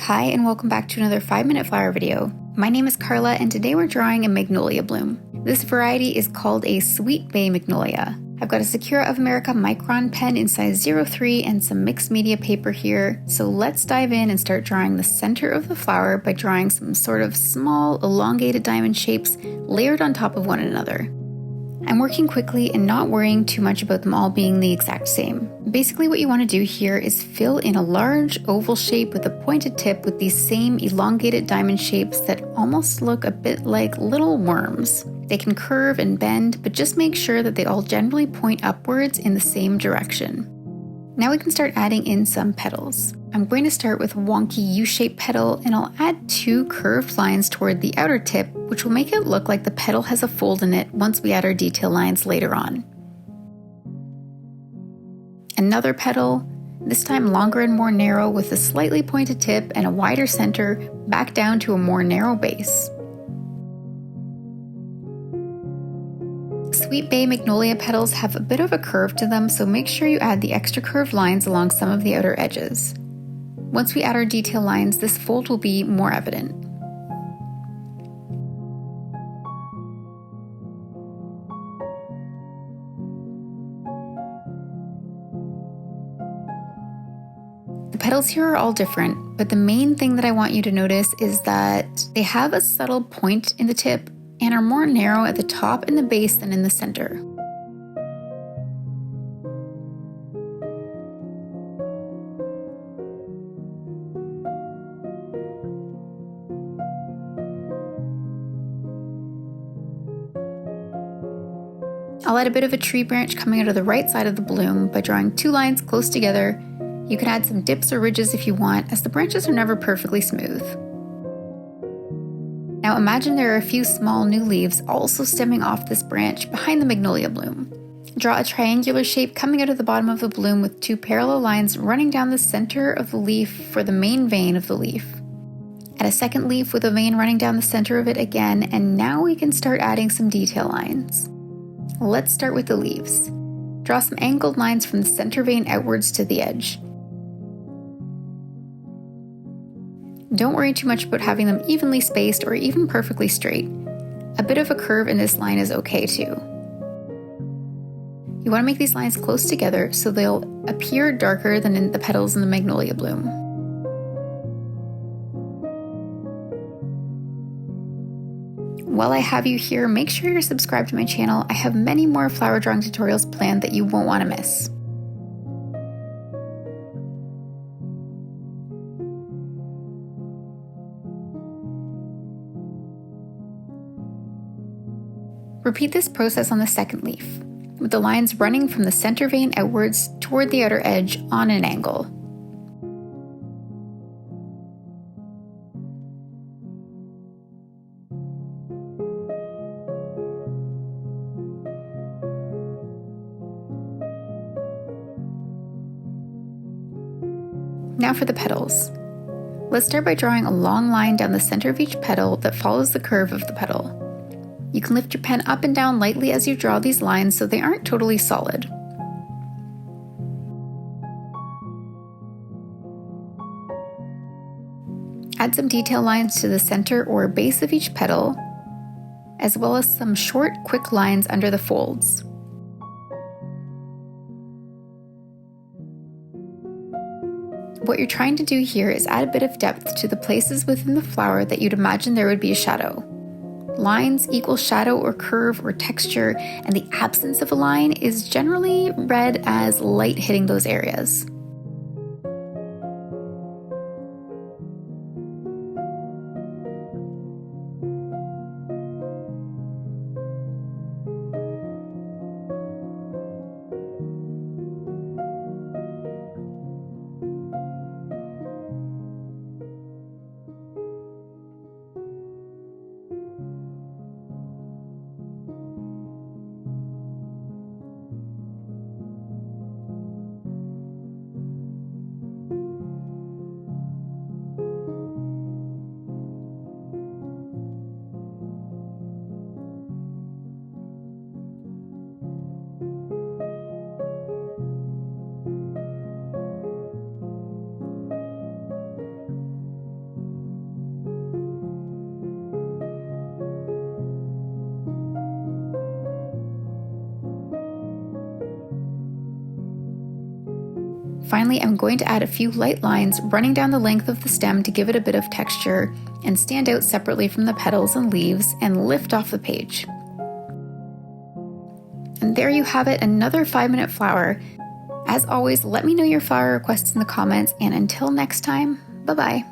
Hi and welcome back to another 5-minute flower video. My name is Karla and today we're drawing a magnolia bloom. This variety is called a Sweet Bay Magnolia. I've got a Sakura of America micron pen in size 03 and some mixed media paper here, so let's dive in and start drawing the center of the flower by drawing some sort of small elongated diamond shapes layered on top of one another. I'm working quickly and not worrying too much about them all being the exact same. Basically what you want to do here is fill in a large oval shape with a pointed tip with these same elongated diamond shapes that almost look a bit like little worms. They can curve and bend, but just make sure that they all generally point upwards in the same direction. Now we can start adding in some petals. I'm going to start with a wonky U-shaped petal and I'll add 2 curved lines toward the outer tip, which will make it look like the petal has a fold in it once we add our detail lines later on. Another petal, this time longer and more narrow with a slightly pointed tip and a wider center back down to a more narrow base. Sweet Bay Magnolia petals have a bit of a curve to them, so make sure you add the extra curved lines along some of the outer edges. Once we add our detail lines, this fold will be more evident. The petals here are all different, but the main thing that I want you to notice is that they have a subtle point in the tip and are more narrow at the top and the base than in the center. I'll add a bit of a tree branch coming out of the right side of the bloom by drawing 2 lines close together. You can add some dips or ridges if you want, as the branches are never perfectly smooth. Now imagine there are a few small new leaves also stemming off this branch behind the magnolia bloom. Draw a triangular shape coming out of the bottom of the bloom with 2 parallel lines running down the center of the leaf for the main vein of the leaf. Add a second leaf with a vein running down the center of it again, and now we can start adding some detail lines. Let's start with the leaves. Draw some angled lines from the center vein outwards to the edge. Don't worry too much about having them evenly spaced or even perfectly straight. A bit of a curve in this line is okay too. You want to make these lines close together so they'll appear darker than in the petals in the magnolia bloom. While I have you here, make sure you're subscribed to my channel. I have many more flower drawing tutorials planned that you won't want to miss. Repeat this process on the second leaf, with the lines running from the center vein outwards toward the outer edge on an angle. Now for the petals. Let's start by drawing a long line down the center of each petal that follows the curve of the petal. You can lift your pen up and down lightly as you draw these lines so they aren't totally solid. Add some detail lines to the center or base of each petal, as well as some short, quick lines under the folds. What you're trying to do here is add a bit of depth to the places within the flower that you'd imagine there would be a shadow. Lines equal shadow or curve or texture, and the absence of a line is generally read as light hitting those areas. finally, I'm going to add a few light lines running down the length of the stem to give it a bit of texture and stand out separately from the petals and leaves and lift off the page. And there you have it, another 5-minute flower. As always, let me know your flower requests in the comments, and until next time, bye-bye.